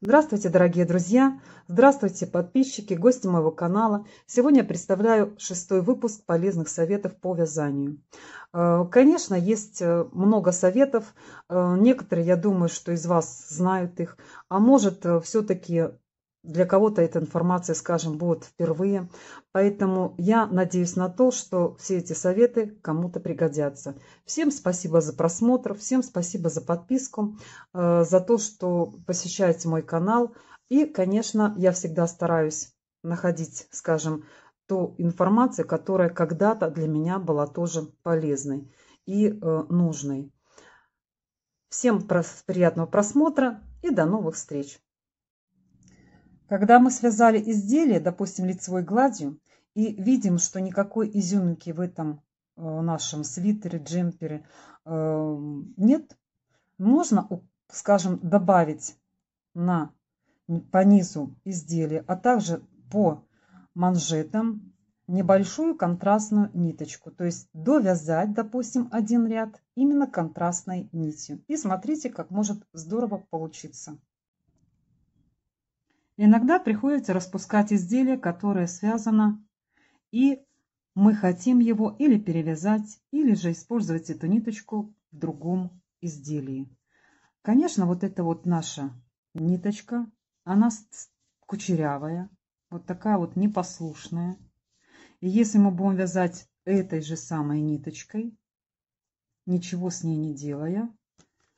Здравствуйте, дорогие друзья! Здравствуйте, подписчики, гости моего канала! Сегодня я представляю 6-й выпуск полезных советов по вязанию. Конечно, есть много советов. Некоторые, я думаю, что из вас знают их. А может, все-таки для кого-то эта информация, скажем, будет впервые. Поэтому я надеюсь на то, что все эти советы кому-то пригодятся. Всем спасибо за просмотр, всем спасибо за подписку, за то, что посещаете мой канал. И, конечно, я всегда стараюсь находить, скажем, ту информацию, которая когда-то для меня была тоже полезной и нужной. Всем приятного просмотра и до новых встреч! Когда мы связали изделие, допустим, лицевой гладью, и видим, что никакой изюминки в этом нашем свитере, джемпере нет, можно, скажем, добавить по низу изделия, а также по манжетам небольшую контрастную ниточку. То есть довязать, допустим, один ряд именно контрастной нитью. И смотрите, как может здорово получиться. Иногда приходится распускать изделие, которое связано, и мы хотим его или перевязать, или же использовать эту ниточку в другом изделии. Конечно, вот эта вот наша ниточка, она кучерявая, вот такая вот непослушная. И если мы будем вязать этой же самой ниточкой, ничего с ней не делая,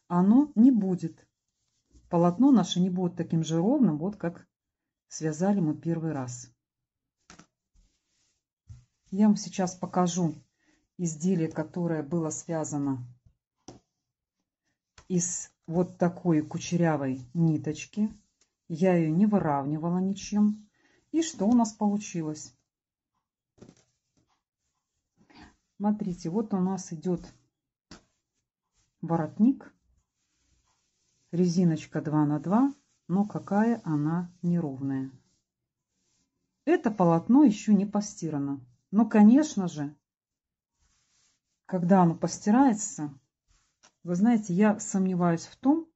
оно не будет. Полотно наше не будет таким же ровным, вот как связали мы первый раз. Я вам сейчас покажу изделие, которое было связано из вот такой кучерявой ниточки. Я ее не выравнивала ничем. И что у нас получилось? Смотрите, вот у нас идет воротник. Резиночка 2 на 2, но какая она неровная. Это полотно еще не постирано. Но, конечно же, когда оно постирается, вы знаете, я сомневаюсь в том,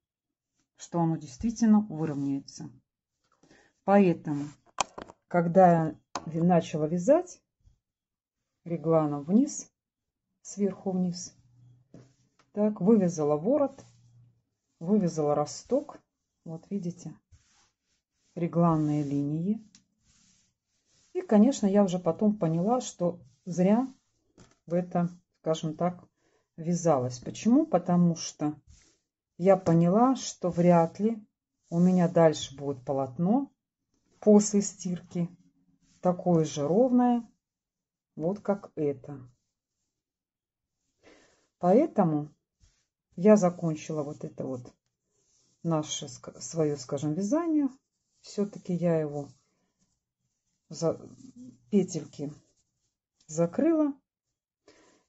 что оно действительно выровняется. Поэтому, когда я начала вязать регланом вниз, сверху вниз, так, вывязала ворот, вывязала росток. Вот видите, регланные линии. И, конечно, я уже потом поняла, что зря в это, скажем так, вязалась. Почему? Потому что я поняла, что вряд ли у меня дальше будет полотно после стирки такое же ровное, вот как это. Поэтому я закончила вот это вот наше свое, скажем, вязание. Все-таки я его петельки закрыла.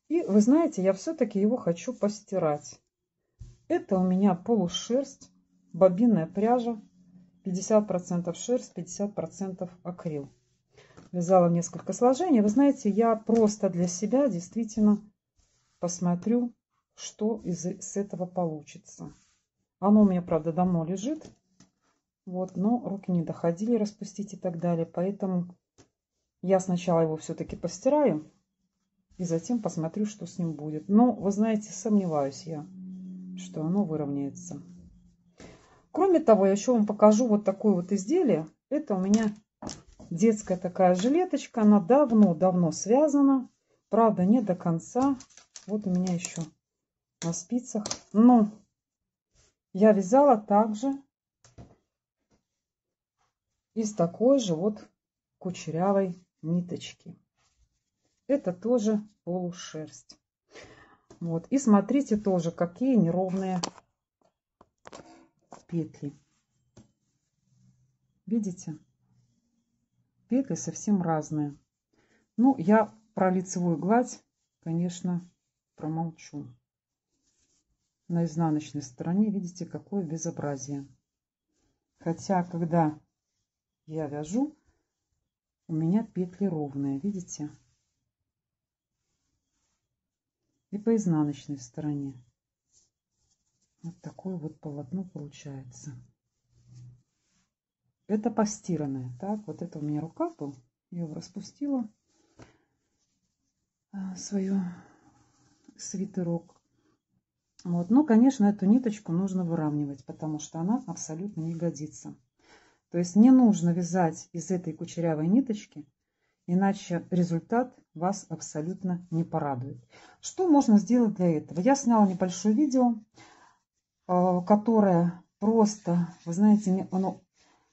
И вы знаете, я все-таки его хочу постирать. Это у меня полушерсть, бобинная пряжа, 50% шерсть, 50% акрил. Вязала несколько сложений. Вы знаете, я просто для себя действительно посмотрю, что с этого получится. Оно у меня, правда, давно лежит. Вот, но руки не доходили распустить и так далее. Поэтому я сначала его все-таки постираю. И затем посмотрю, что с ним будет. Но, вы знаете, сомневаюсь я, что оно выровняется. Кроме того, я еще вам покажу вот такое вот изделие. Это у меня детская такая жилеточка. Она давно-давно связана. Правда, не до конца. Вот у меня еще на спицах. Но я вязала также из такой же вот кучерявой ниточки. Это тоже полушерсть. Вот. И смотрите тоже, какие неровные петли. Видите? Петли совсем разные. Ну, я про лицевую гладь, конечно, промолчу. На изнаночной стороне, видите, какое безобразие. Хотя, когда я вяжу, у меня петли ровные, видите? И по изнаночной стороне. Вот такое вот полотно получается. Это постиранное. Так, вот это у меня рукав был. Я его распустила. Свою свитерок. Вот. Но, конечно, эту ниточку нужно выравнивать, потому что она абсолютно не годится. То есть не нужно вязать из этой кучерявой ниточки, иначе результат вас абсолютно не порадует. Что можно сделать для этого? Я сняла небольшое видео, которое просто, вы знаете, оно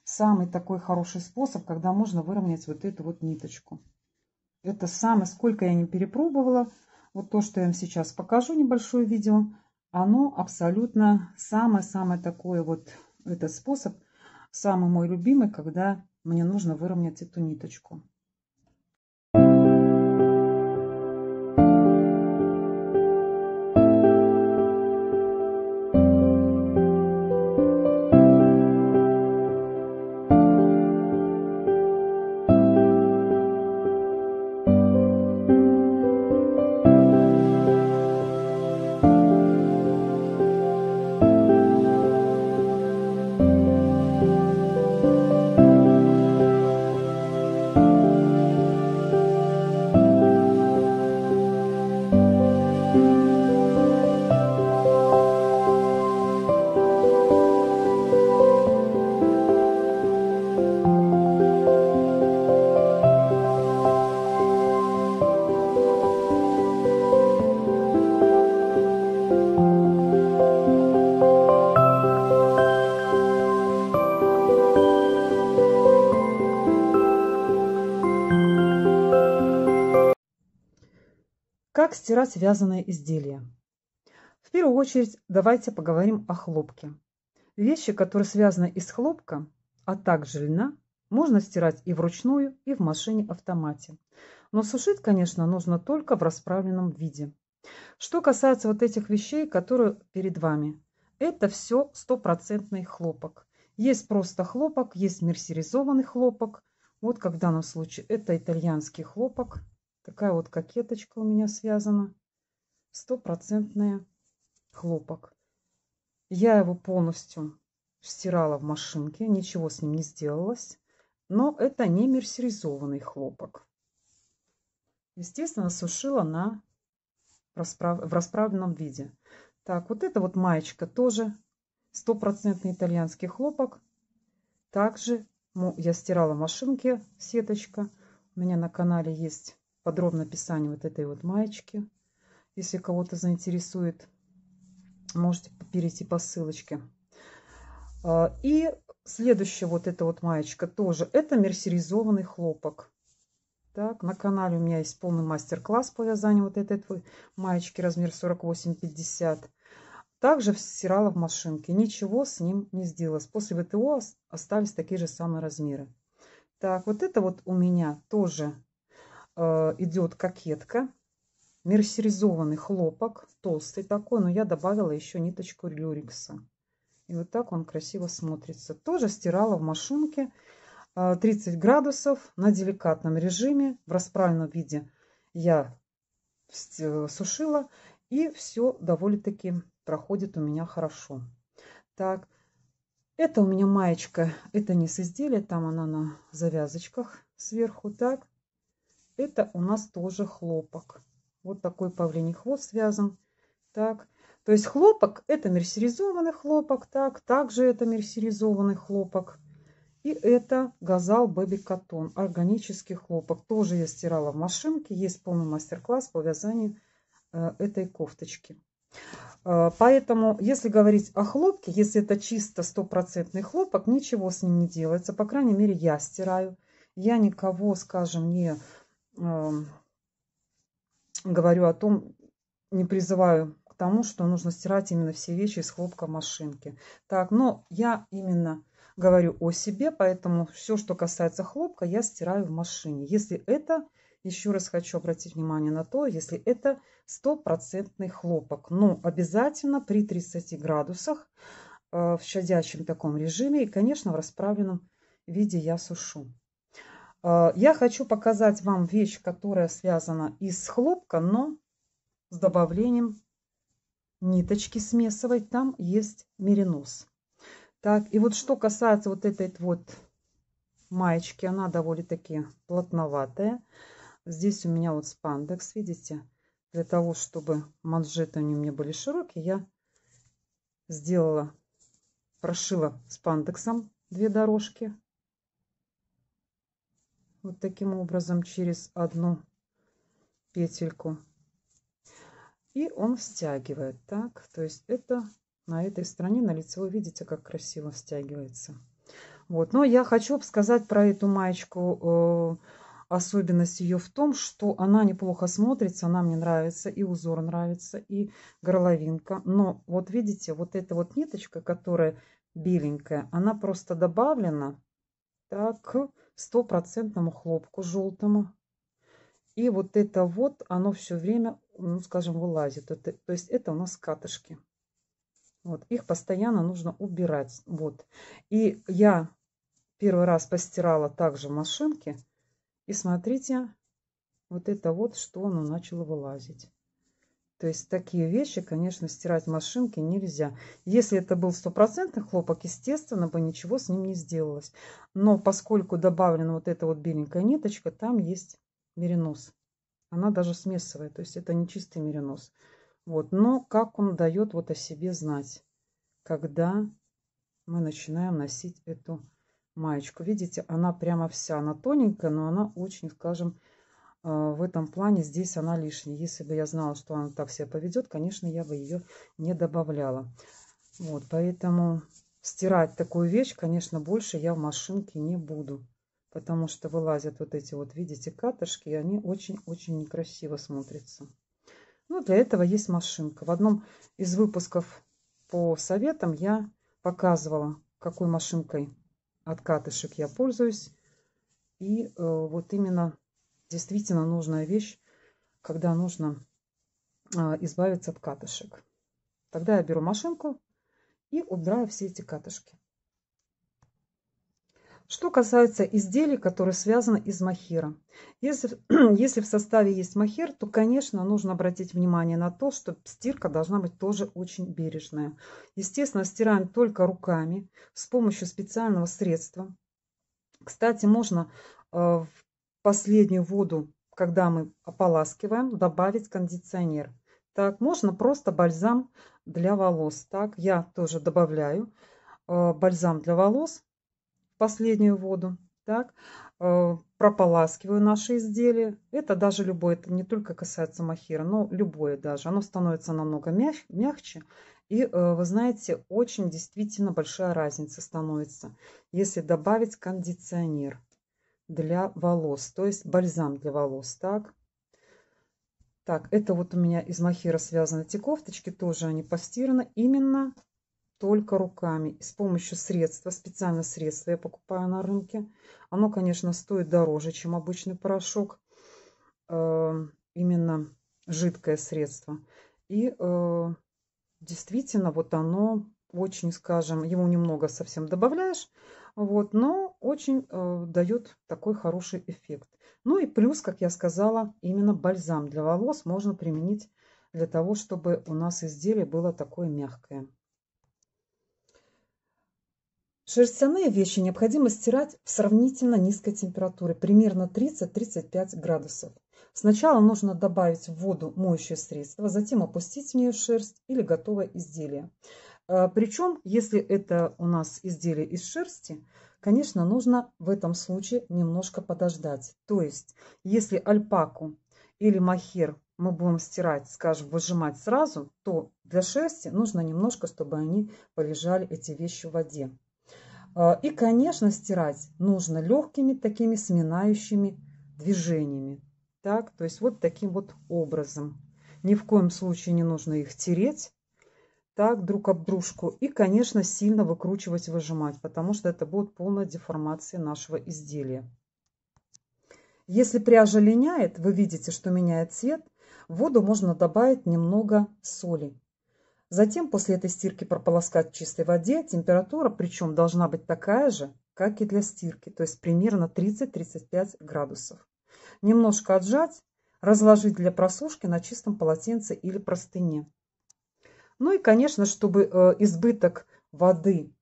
самый такой хороший способ, когда можно выровнять вот эту вот ниточку. Это самое, сколько я не перепробовала, вот то, что я вам сейчас покажу, небольшое видео, оно абсолютно самое-самое такое вот, этот способ, самый мой любимый, когда мне нужно выровнять эту ниточку. Как стирать вязаные изделия? В первую очередь давайте поговорим о хлопке. Вещи, которые связаны из хлопка, а также льна, можно стирать и вручную, и в машине-автомате. Но сушить, конечно, нужно только в расправленном виде. Что касается вот этих вещей, которые перед вами, это все стопроцентный хлопок. Есть просто хлопок, есть мерсеризованный хлопок. Вот как в данном случае это итальянский хлопок. Такая вот кокеточка у меня связана. Стопроцентный хлопок. Я его полностью стирала в машинке, ничего с ним не сделалось. Но это не мерсеризованный хлопок. Естественно, сушила в расправленном виде. Так, вот эта вот маечка тоже стопроцентный итальянский хлопок. Также я стирала в машинке, сеточка. У меня на канале есть подробное описание вот этой вот маечки. Если кого-то заинтересует, можете перейти по ссылочке. И следующая вот эта вот маечка тоже. Это мерсеризованный хлопок. Так, на канале у меня есть полный мастер-класс по вязанию вот этой маечки размер 48-50. Также стирала в машинке. Ничего с ним не сделалось. После ВТО остались такие же самые размеры. Так, вот это вот у меня тоже идет кокетка. Мерсеризованный хлопок. Толстый такой. Но я добавила еще ниточку люрекса. И вот так он красиво смотрится. Тоже стирала в машинке. 30 градусов на деликатном режиме. В расправленном виде я сушила. И все довольно-таки проходит у меня хорошо. Так, это у меня маечка. Это низ изделия. Там она на завязочках сверху. Так, это у нас тоже хлопок. Вот такой павлиний хвост связан. Так, то есть хлопок это мерсеризованный хлопок. Так, также это мерсеризованный хлопок. И это Газал Бэби Каттон, органический хлопок. Тоже я стирала в машинке. Есть полный мастер-класс по вязанию этой кофточки. Поэтому, если говорить о хлопке, если это чисто стопроцентный хлопок, ничего с ним не делается. По крайней мере, я стираю. Я никого, скажем, не говорю о том, не призываю к тому, что нужно стирать именно все вещи из хлопка машинки. Так, но я именно говорю о себе, поэтому все, что касается хлопка, я стираю в машине. Если это, еще раз хочу обратить внимание на то, если это стопроцентный хлопок, но обязательно при 30 градусах в щадящем таком режиме и, конечно, в расправленном виде я сушу. Я хочу показать вам вещь, которая связана из хлопка, но с добавлением ниточки смесовой. Там есть меринос. Так, и вот что касается вот этой вот маечки. Она довольно-таки плотноватая. Здесь у меня вот спандекс, видите? Для того, чтобы манжеты они у меня были широкие, я сделала, прошила спандексом 2 дорожки. Вот таким образом через одну петельку. И он стягивает. Так, то есть это на этой стороне, на лицевой, видите, как красиво стягивается. Вот, но я хочу сказать про эту маечку. Особенность ее в том, что она неплохо смотрится, она мне нравится, и узор нравится, и горловинка. Но вот видите, вот эта вот ниточка, которая беленькая, она просто добавлена так, к стопроцентному хлопку желтому. И вот это вот, оно все время, ну, скажем, вылазит. То есть это у нас катышки. Вот, их постоянно нужно убирать. Вот. И я первый раз постирала также в машинке. И смотрите, вот это вот, что оно начало вылазить. То есть такие вещи, конечно, стирать в машинке нельзя. Если это был стопроцентный хлопок, естественно, бы ничего с ним не сделалось. Но поскольку добавлена вот эта вот беленькая ниточка, там есть меринос. Она даже смесовая, то есть это не чистый меринос. Вот. Но как он дает вот о себе знать, когда мы начинаем носить эту маечку. Видите, она прямо вся, она тоненькая, но она очень, скажем, в этом плане здесь она лишняя. Если бы я знала, что она так себя поведет, конечно, я бы ее не добавляла. Вот, поэтому стирать такую вещь, конечно, больше я в машинке не буду. Потому что вылазят вот эти вот, видите, катышки, и они очень-очень некрасиво смотрятся. Ну, для этого есть машинка. В одном из выпусков по советам я показывала, какой машинкой от катышек я пользуюсь. И вот именно действительно нужная вещь, когда нужно избавиться от катышек. Тогда я беру машинку и убираю все эти катышки. Что касается изделий, которые связаны из мохера. Если в составе есть мохер, то, конечно, нужно обратить внимание на то, что стирка должна быть тоже очень бережная. Естественно, стираем только руками с помощью специального средства. Кстати, можно в последнюю воду, когда мы ополаскиваем, добавить кондиционер. Так, можно просто бальзам для волос. Так, я тоже добавляю бальзам для волос в последнюю воду. Так, прополаскиваю наши изделия. Это даже любое, это не только касается мохера, но любое даже. Оно становится намного мягче. И вы знаете, очень действительно большая разница становится, если добавить кондиционер для волос, то есть бальзам для волос. Так, это вот у меня из мохера связаны эти кофточки, тоже они постираны именно только руками. И с помощью средства, специальное средство я покупаю на рынке. Оно, конечно, стоит дороже, чем обычный порошок. Именно жидкое средство. И действительно, вот оно очень, скажем, его немного совсем добавляешь, вот, но очень дает такой хороший эффект. Ну и плюс, как я сказала, именно бальзам для волос можно применить для того, чтобы у нас изделие было такое мягкое. Шерстяные вещи необходимо стирать в сравнительно низкой температуре, примерно 30-35 градусов. Сначала нужно добавить в воду моющее средство, затем опустить в нее шерсть или готовое изделие. Причем, если это у нас изделие из шерсти, конечно, нужно в этом случае немножко подождать. То есть, если альпаку или мохер мы будем стирать, скажем, выжимать сразу, то для шерсти нужно немножко, чтобы они полежали, эти вещи, в воде. И, конечно, стирать нужно легкими такими сминающими движениями. Так, то есть вот таким вот образом. Ни в коем случае не нужно их тереть так друг об дружку. И, конечно, сильно выкручивать, выжимать, потому что это будет полная деформация нашего изделия. Если пряжа линяет, вы видите, что меняет цвет, в воду можно добавить немного соли. Затем после этой стирки прополоскать в чистой воде. Температура, причем, должна быть такая же, как и для стирки, то есть примерно 30-35 градусов. Немножко отжать, разложить для просушки на чистом полотенце или простыне. Ну и, конечно, чтобы избыток воды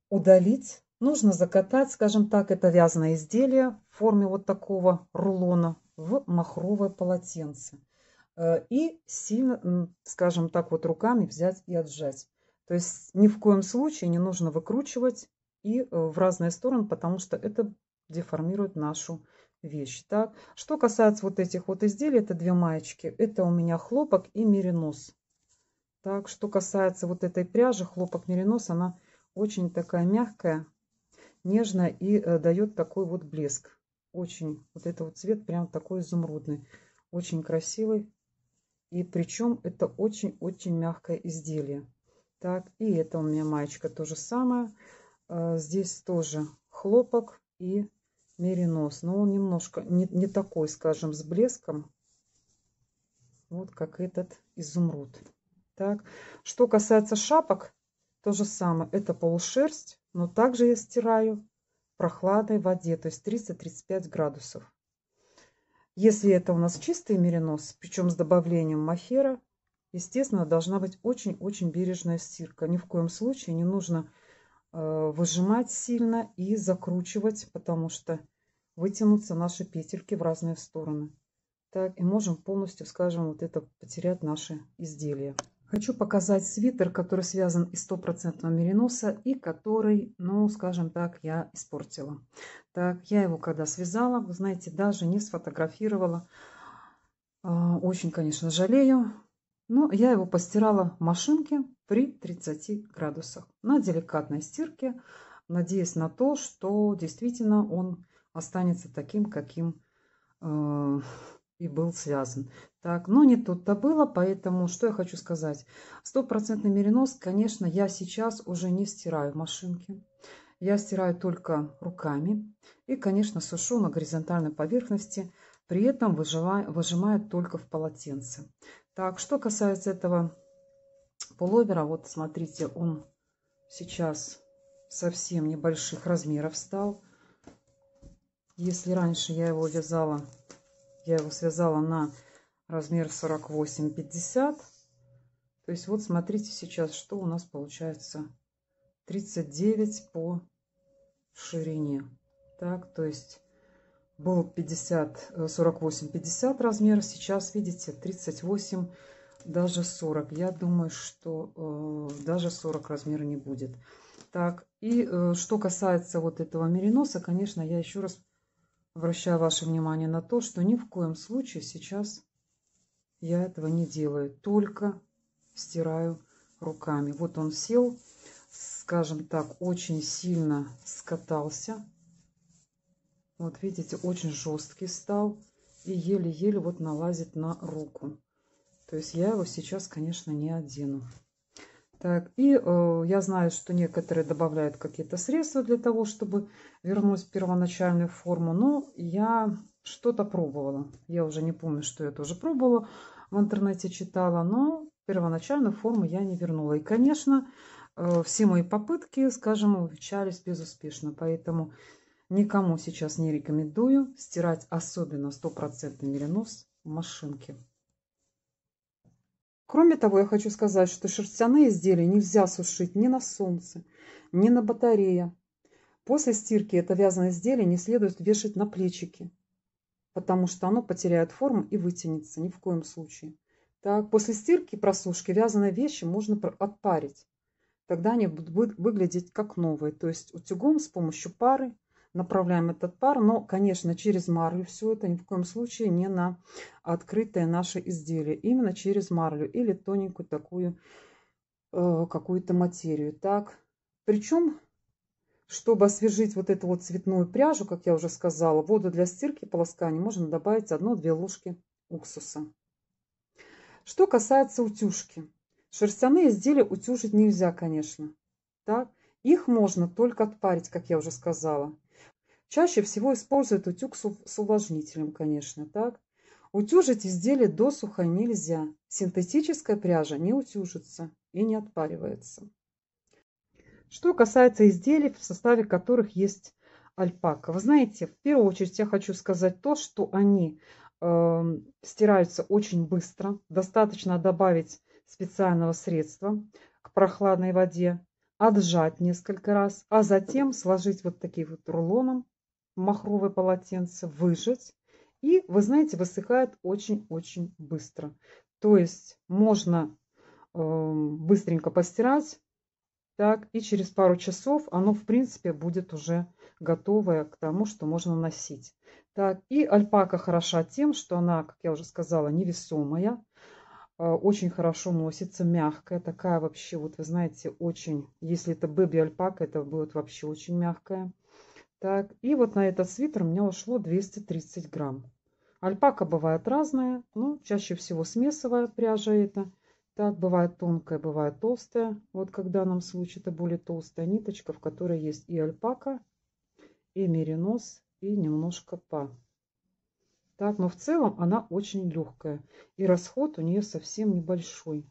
удалить, Нужно закатать, скажем так, это вязаное изделие в форме вот такого рулона в махровое полотенце. И сильно, скажем так, вот руками взять и отжать. То есть ни в коем случае не нужно выкручивать и в разные стороны, потому что это деформирует нашу вещь. Так, что касается вот этих вот изделий, это две маечки. Это у меня хлопок и меринос. Так, что касается вот этой пряжи, хлопок меринос, она очень такая мягкая, нежная и дает такой вот блеск. Очень, вот это вот цвет прям такой изумрудный. Очень красивый. И причем это очень-очень мягкое изделие. Так, и это у меня маечка то же самое. Здесь тоже хлопок и меринос. Но он немножко не такой, скажем, с блеском. Вот как этот изумруд. Так, что касается шапок, то же самое. Это полушерсть, но также я стираю в прохладной воде, то есть 30-35 градусов. Если это у нас чистый меринос, причем с добавлением мохера, естественно, должна быть очень-очень бережная стирка. Ни в коем случае не нужно выжимать сильно и закручивать, потому что вытянутся наши петельки в разные стороны. Так, и можем полностью, скажем, вот это потерять наши изделия. Хочу показать свитер, который связан из стопроцентного мериноса и который, ну, скажем так, я испортила. Так, я его когда связала, вы знаете, даже не сфотографировала. Очень, конечно, жалею. Но я его постирала в машинке при 30 градусах на деликатной стирке, надеясь на то, что действительно он останется таким, каким и был связан. Так, но не тут-то было, поэтому что я хочу сказать. Стопроцентный меринос, конечно, я сейчас уже не стираю в машинке. Я стираю только руками и, конечно, сушу на горизонтальной поверхности, при этом выжимаю только в полотенце. Так, что касается этого пуловера, вот смотрите, он сейчас совсем небольших размеров стал. Если раньше я его связала на размер 48-50. То есть вот смотрите сейчас, что у нас получается 39 по ширине. Так, то есть был 50, 48-50 размер, сейчас видите 38, даже 40. Я думаю, что даже 40 размера не будет. Так, и что касается вот этого мериноса, конечно, я еще раз обращаю ваше внимание на то, что ни в коем случае сейчас я этого не делаю, только стираю руками. Вот он сел, скажем так, очень сильно скатался. Вот видите, очень жесткий стал и еле-еле вот налазит на руку. То есть я его сейчас, конечно, не одену. Так, и я знаю, что некоторые добавляют какие-то средства для того, чтобы вернуть первоначальную форму. Но я что-то пробовала. Я уже не помню, что я тоже пробовала. В интернете читала, но первоначальную форму я не вернула. И, конечно, все мои попытки, скажем, увенчались безуспешно. Поэтому никому сейчас не рекомендую стирать, особенно стопроцентный меринос в машинке. Кроме того, я хочу сказать, что шерстяные изделия нельзя сушить ни на солнце, ни на батарее. После стирки это вязаное изделие не следует вешать на плечики, потому что оно потеряет форму и вытянется, ни в коем случае. Так, после стирки и просушки вязаные вещи можно отпарить. Тогда они будут выглядеть как новые. То есть утюгом с помощью пары направляем этот пар, но, конечно, через марлю все это, ни в коем случае не на открытое наше изделие. Именно через марлю или тоненькую такую какую-то материю. Так, причем, чтобы освежить вот эту вот цветную пряжу, как я уже сказала, воду для стирки, полоскания можно добавить 1-2 ложки уксуса. Что касается утюжки. Шерстяные изделия утюжить нельзя, конечно. Так? Их можно только отпарить, как я уже сказала. Чаще всего используют утюг с увлажнителем, конечно. Так? Утюжить изделие досуха нельзя. Синтетическая пряжа не утюжится и не отпаривается. Что касается изделий, в составе которых есть альпака. Вы знаете, в первую очередь я хочу сказать то, что они стираются очень быстро. Достаточно добавить специального средства к прохладной воде. отжать несколько раз, а затем сложить вот таким вот рулоном махровое полотенце, выжать. И, вы знаете, высыхает очень-очень быстро. То есть можно быстренько постирать, так, и через пару часов оно, в принципе, будет уже готовое к тому, что можно носить. Так, и альпака хороша тем, что она, как я уже сказала, невесомая, очень хорошо носится, мягкая, такая вообще, вот вы знаете, очень, если это бэби-альпака, это будет вообще очень мягкая. Так, и вот на этот свитер у меня ушло 230 грамм. Альпака бывает разная, но чаще всего смесовая пряжа это. Так, бывает тонкая, бывает толстая. Вот когда нам случае это более толстая ниточка, в которой есть и альпака, и меринос, и немножко па. Так, но в целом она очень легкая. И расход у нее совсем небольшой.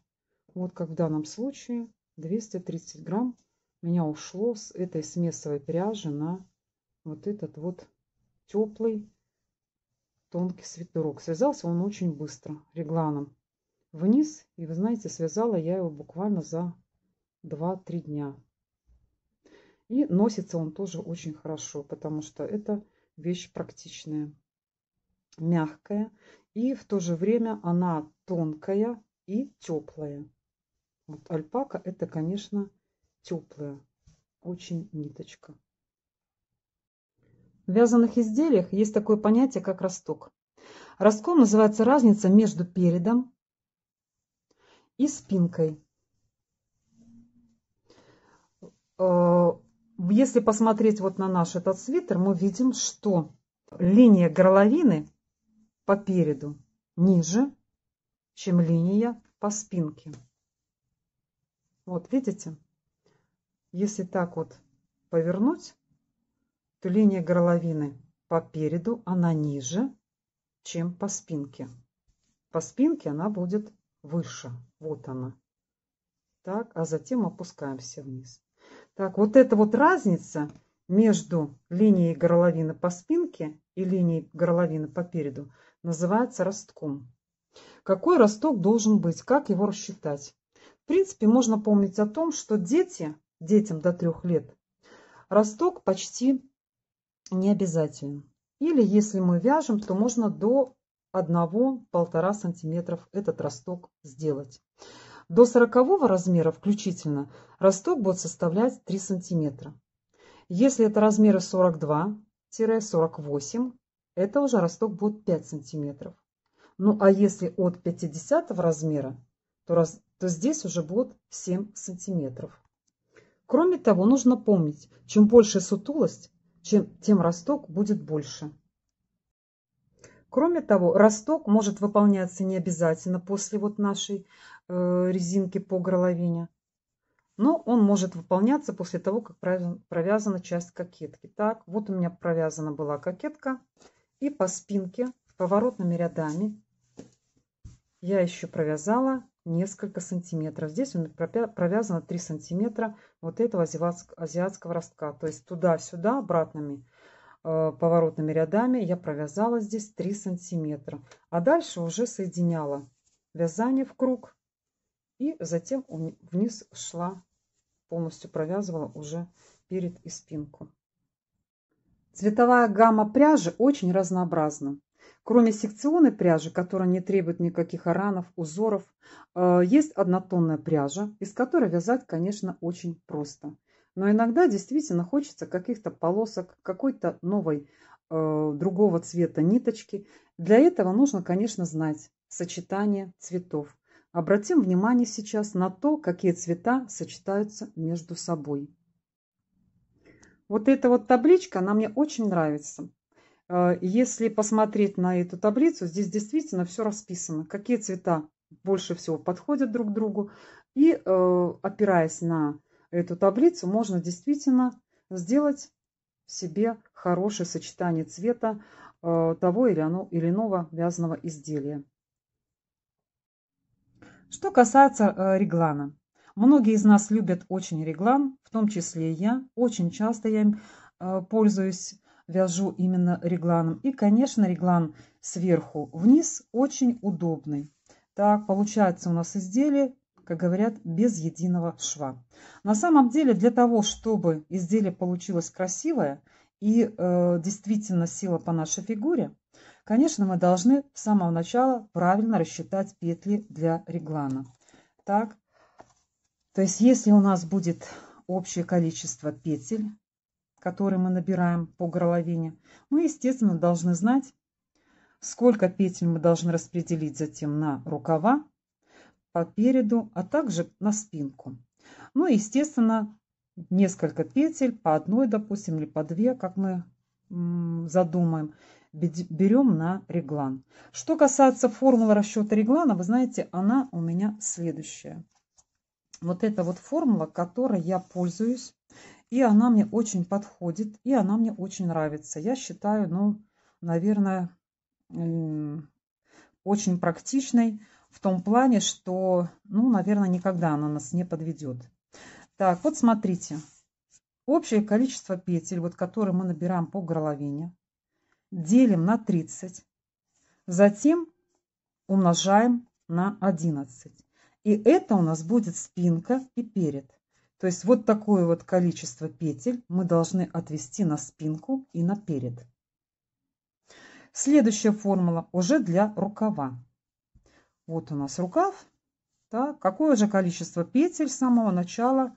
Вот как в данном случае 230 грамм у меня ушло с этой смесовой пряжи на вот этот вот теплый тонкий свитерок. Связался он очень быстро регланом вниз. И вы знаете, связала я его буквально за 2-3 дня. И носится он тоже очень хорошо, потому что это вещь практичная, мягкая. И в то же время она тонкая и теплая. Вот альпака это, конечно, теплая очень ниточка. В вязаных изделиях есть такое понятие, как росток. Ростком называется разница между передом и спинкой. Если посмотреть вот на наш этот свитер, мы видим, что линия горловины по переду ниже, чем линия по спинке. Вот видите? Если так вот повернуть, то линия горловины по переду, она ниже, чем по спинке. По спинке она будет выше. Вот она. Так, а затем опускаемся вниз. Так, вот эта вот разница между линией горловины по спинке и линией горловины по переду называется ростком. Какой росток должен быть? Как его рассчитать? В принципе, можно помнить о том, что детям до 3 лет росток почти не обязателен. Или если мы вяжем, то можно до 1-1,5 сантиметров этот росток сделать. До 40 размера включительно росток будет составлять 3 сантиметра. Если это размеры 42-48, это уже росток будет 5 сантиметров. Ну а если от 50 размера, то здесь уже будет 7 сантиметров. Кроме того, нужно помнить, чем больше сутулость, тем росток будет больше. Кроме того, росток может выполняться не обязательно после вот нашей резинки по горловине, но он может выполняться после того, как провязана часть кокетки. Так, вот у меня провязана была кокетка, и по спинке поворотными рядами я еще провязала несколько сантиметров. Здесь у меня провязано 3 сантиметра вот этого азиатского ростка. То есть туда-сюда обратными поворотными рядами я провязала здесь 3 сантиметра. А дальше уже соединяла вязание в круг. И затем вниз шла, полностью провязывала уже перед и спинку. Цветовая гамма пряжи очень разнообразна. Кроме секционной пряжи, которая не требует никаких оранов, узоров, есть однотонная пряжа, из которой вязать, конечно, очень просто. Но иногда действительно хочется каких-то полосок, какой-то новой, другого цвета ниточки. Для этого нужно, конечно, знать сочетание цветов. Обратим внимание сейчас на то, какие цвета сочетаются между собой. Вот эта вот табличка, она мне очень нравится. Если посмотреть на эту таблицу, здесь действительно все расписано, какие цвета больше всего подходят друг к другу. И опираясь на эту таблицу, можно действительно сделать себе хорошее сочетание цвета того или иного вязаного изделия. Что касается реглана. Многие из нас любят очень реглан, в том числе и я. Очень часто я им пользуюсь, вяжу именно регланом. И, конечно, реглан сверху вниз очень удобный. Так, получается у нас изделие, как говорят, без единого шва. На самом деле, для того, чтобы изделие получилось красивое и действительно село по нашей фигуре, конечно, мы должны с самого начала правильно рассчитать петли для реглана. Так, то есть если у нас будет общее количество петель, которые мы набираем по горловине, мы, естественно, должны знать, сколько петель мы должны распределить затем на рукава, по переду, а также на спинку. Ну и, естественно, несколько петель, по одной, допустим, или по две, как мы задумаем, берем на реглан. Что касается формулы расчета реглана, вы знаете, она у меня следующая. Вот эта вот формула, которой я пользуюсь, и она мне очень подходит, и она мне очень нравится. Я считаю, ну, наверное, очень практичной в том плане, что, ну, наверное, никогда она нас не подведет. Так, вот смотрите. Общее количество петель, вот, которые мы набираем по горловине, делим на 30, затем умножаем на 11. И это у нас будет спинка и перед. То есть вот такое вот количество петель мы должны отвести на спинку и на перед. Следующая формула уже для рукава. Вот у нас рукав. Так, какое же количество петель с самого начала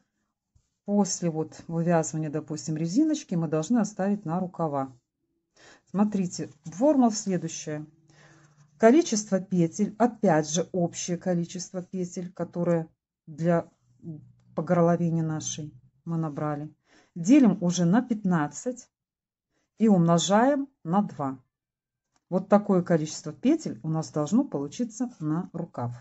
после вот вывязывания, допустим, резиночки мы должны оставить на рукава. Смотрите, формула следующая. Количество петель, опять же общее количество петель, которое по горловине нашей мы набрали, делим уже на 15 и умножаем на 2. Вот такое количество петель у нас должно получиться на рукав.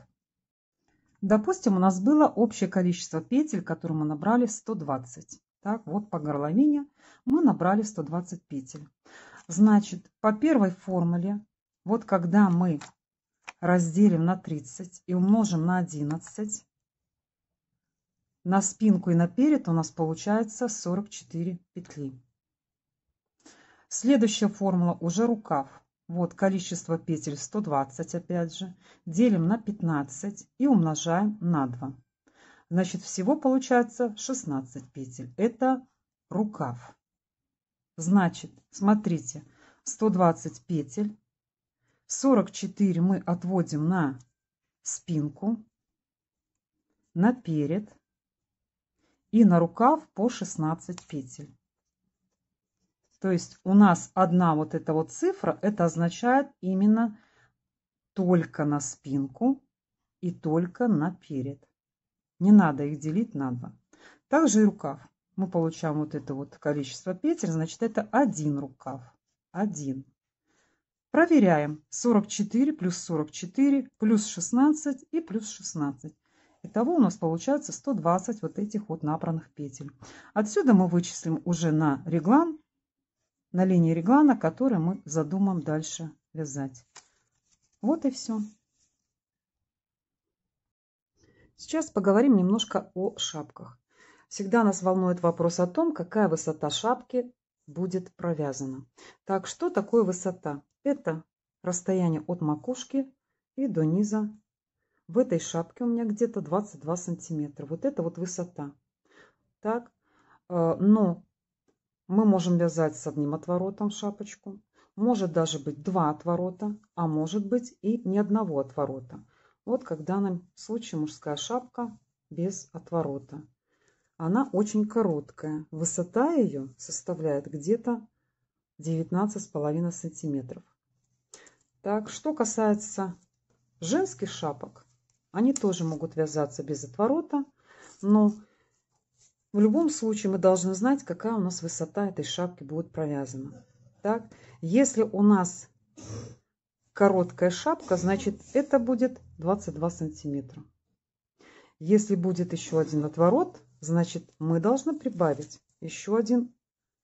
Допустим, у нас было общее количество петель, которые мы набрали, 120. Так, вот по горловине мы набрали 120 петель. Значит, по первой формуле, вот когда мы разделим на 30 и умножим на 11, на спинку и на перед у нас получается 44 петли. Следующая формула уже рукав. Вот количество петель 120, опять же, делим на 15 и умножаем на 2. Значит, всего получается 16 петель. Это рукав. Значит, смотрите, 120 петель, 44 мы отводим на спинку, на перед и на рукав по 16 петель. То есть у нас одна вот эта вот цифра, это означает именно только на спинку и только на перед. Не надо их делить на 2. Также и рукав. Мы получаем вот это вот количество петель, значит это один рукав. 1. Проверяем. 44 плюс 44 плюс 16 и плюс 16. Итого у нас получается 120 вот этих вот набранных петель. Отсюда мы вычислим уже на реглан, на линии реглана, который мы задумаем дальше вязать. Вот и все. Сейчас поговорим немножко о шапках. Всегда нас волнует вопрос о том, какая высота шапки будет провязана. Так, что такое высота? Это расстояние от макушки и до низа. В этой шапке у меня где-то 22 сантиметра. Вот это вот высота. Так, но мы можем вязать с одним отворотом шапочку. Может даже быть 2 отворота, а может быть и ни одного отворота. Вот как в данном случае мужская шапка без отворота. Она очень короткая. Высота ее составляет где-то 19,5 сантиметров. Так, что касается женских шапок, они тоже могут вязаться без отворота, но в любом случае мы должны знать, какая у нас высота этой шапки будет провязана. Так, если у нас короткая шапка, значит это будет 22 сантиметра. Если будет еще один отворот, значит мы должны прибавить еще один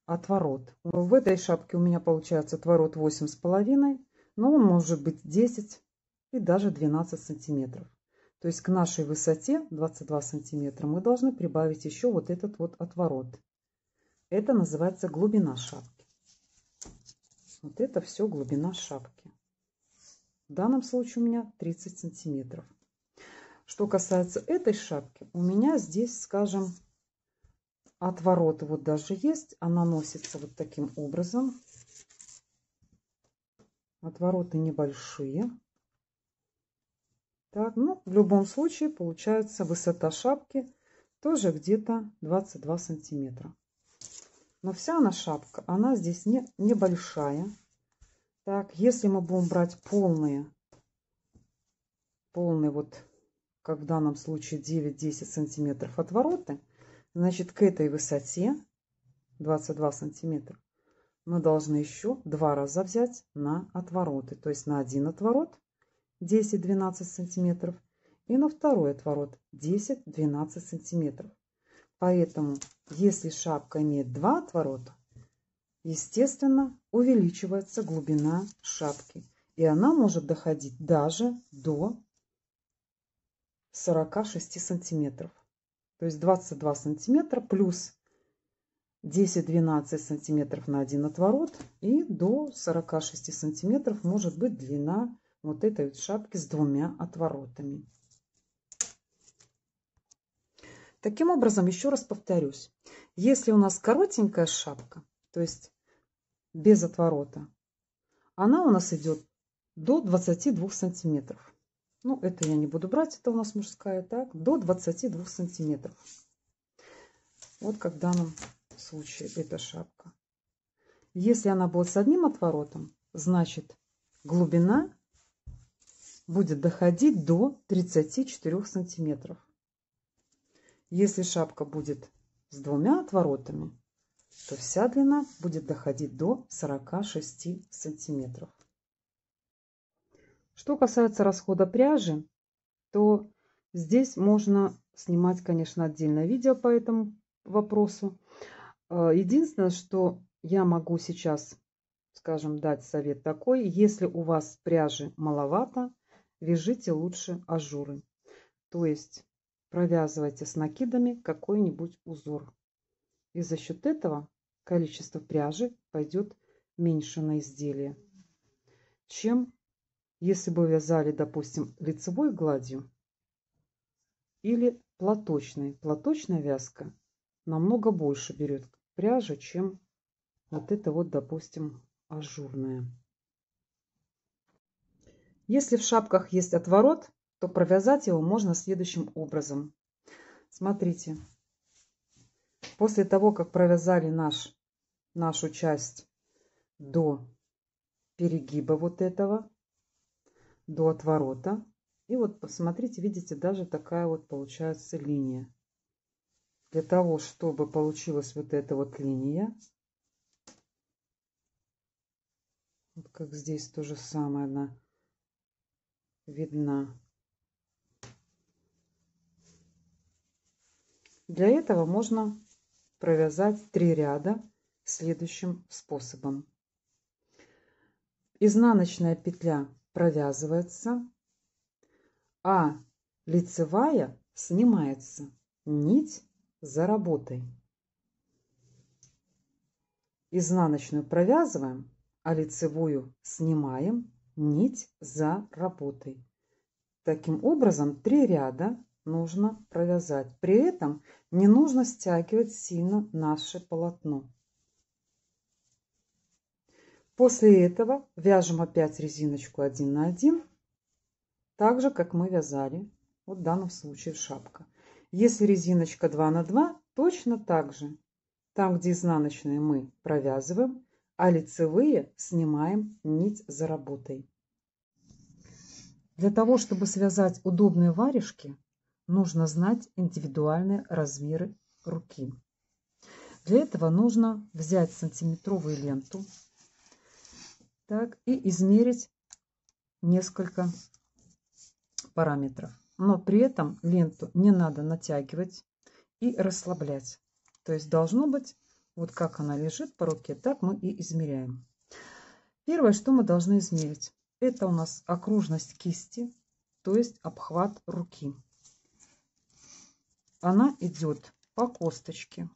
отворот. В этой шапке у меня получается отворот 8,5, но он может быть 10 и даже 12 сантиметров. То есть к нашей высоте 22 сантиметра мы должны прибавить еще вот этот вот отворот. Это называется глубина шапки. Вот это все глубина шапки. В данном случае у меня 30 сантиметров. Что касается этой шапки, у меня здесь, скажем, отвороты вот даже есть. Она носится вот таким образом. Отвороты небольшие. Так, ну, в любом случае, получается высота шапки тоже где-то 22 сантиметра. Но вся она шапка, она здесь небольшая. Так, если мы будем брать полные вот, как в данном случае 9-10 сантиметров отвороты, значит, к этой высоте 22 сантиметра мы должны еще 2 раза взять на отвороты. То есть на один отворот 10-12 сантиметров и на второй отворот 10-12 сантиметров. Поэтому, если шапка имеет 2 отворота, естественно, увеличивается глубина шапки. И она может доходить даже до 46 сантиметров. То есть 22 сантиметра плюс 10-12 сантиметров на один отворот. И до 46 сантиметров может быть длина вот этой вот шапки с 2 отворотами. Таким образом, еще раз повторюсь, если у нас коротенькая шапка, то есть без отворота, она у нас идет до 22 сантиметров. Ну, это я не буду брать, это у нас мужская, так, до 22 сантиметров. Вот как в данном случае эта шапка. Если она будет с одним отворотом, значит глубина будет доходить до 34 сантиметров. Если шапка будет с 2 отворотами, то вся длина будет доходить до 46 сантиметров. Что касается расхода пряжи, то здесь можно снимать, конечно, отдельное видео по этому вопросу. Единственное, что я могу сейчас, скажем, дать совет такой: если у вас пряжи маловато, вяжите лучше ажуры. То есть провязывайте с накидами какой-нибудь узор. И за счет этого количество пряжи пойдет меньше на изделие, чем если бы вязали, допустим, лицевой гладью или платочной. Платочная вязка намного больше берет пряжи, чем вот это вот, допустим, ажурная. Если в шапках есть отворот, то провязать его можно следующим образом. Смотрите, после того, как провязали нашу часть до перегиба вот этого, до отворота, и вот посмотрите, видите, даже такая вот получается линия. Для того, чтобы получилась вот эта вот линия, вот как здесь то же самое, она видна. Для этого можно провязать 3 ряда следующим способом. Изнаночная петля провязывается, а лицевая снимается. Нить за работой. Изнаночную провязываем, а лицевую снимаем. Нить за работой. Таким образом 3 ряда нужно провязать. При этом не нужно стягивать сильно наше полотно. После этого вяжем опять резиночку 1 на 1, так же как мы вязали вот в данном случае шапка. Если резиночка 2 на 2, точно так же. Там, где изнаночные, мы провязываем, а лицевые снимаем нить за работой. Для того, чтобы связать удобные варежки, нужно знать индивидуальные размеры руки. Для этого нужно взять сантиметровую ленту, так, и измерить несколько параметров. Но при этом ленту не надо натягивать и расслаблять. То есть должно быть, вот как она лежит по руке, так мы и измеряем. Первое, что мы должны измерить, это у нас окружность кисти, то есть обхват руки. Она идет по косточке.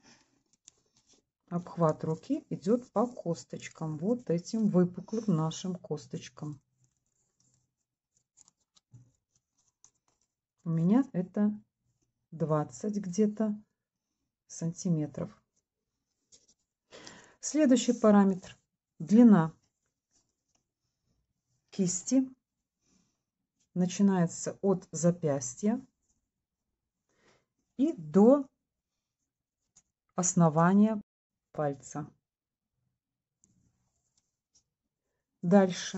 Обхват руки идет по косточкам, вот этим выпуклым нашим косточкам. У меня это 20 где-то сантиметров. Следующий параметр. Длина кисти начинается от запястья и до основания пальца. Дальше.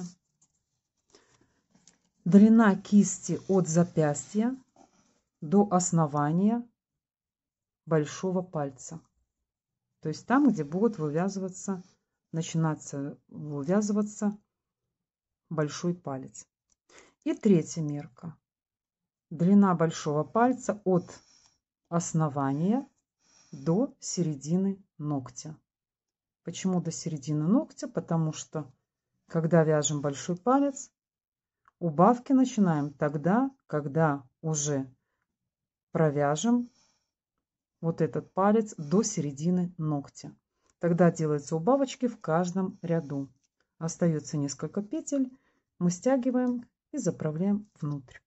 Длина кисти от запястья до основания большого пальца. То есть там, где будет начинаться вывязываться большой палец. И третья мерка. Длина большого пальца от основания до середины ногтя. Почему до середины ногтя? Потому что, когда вяжем большой палец, убавки начинаем тогда, когда уже провяжем вот этот палец до середины ногтя. Тогда делаются убавочки в каждом ряду. Остается несколько петель, мы стягиваем и заправляем внутрь.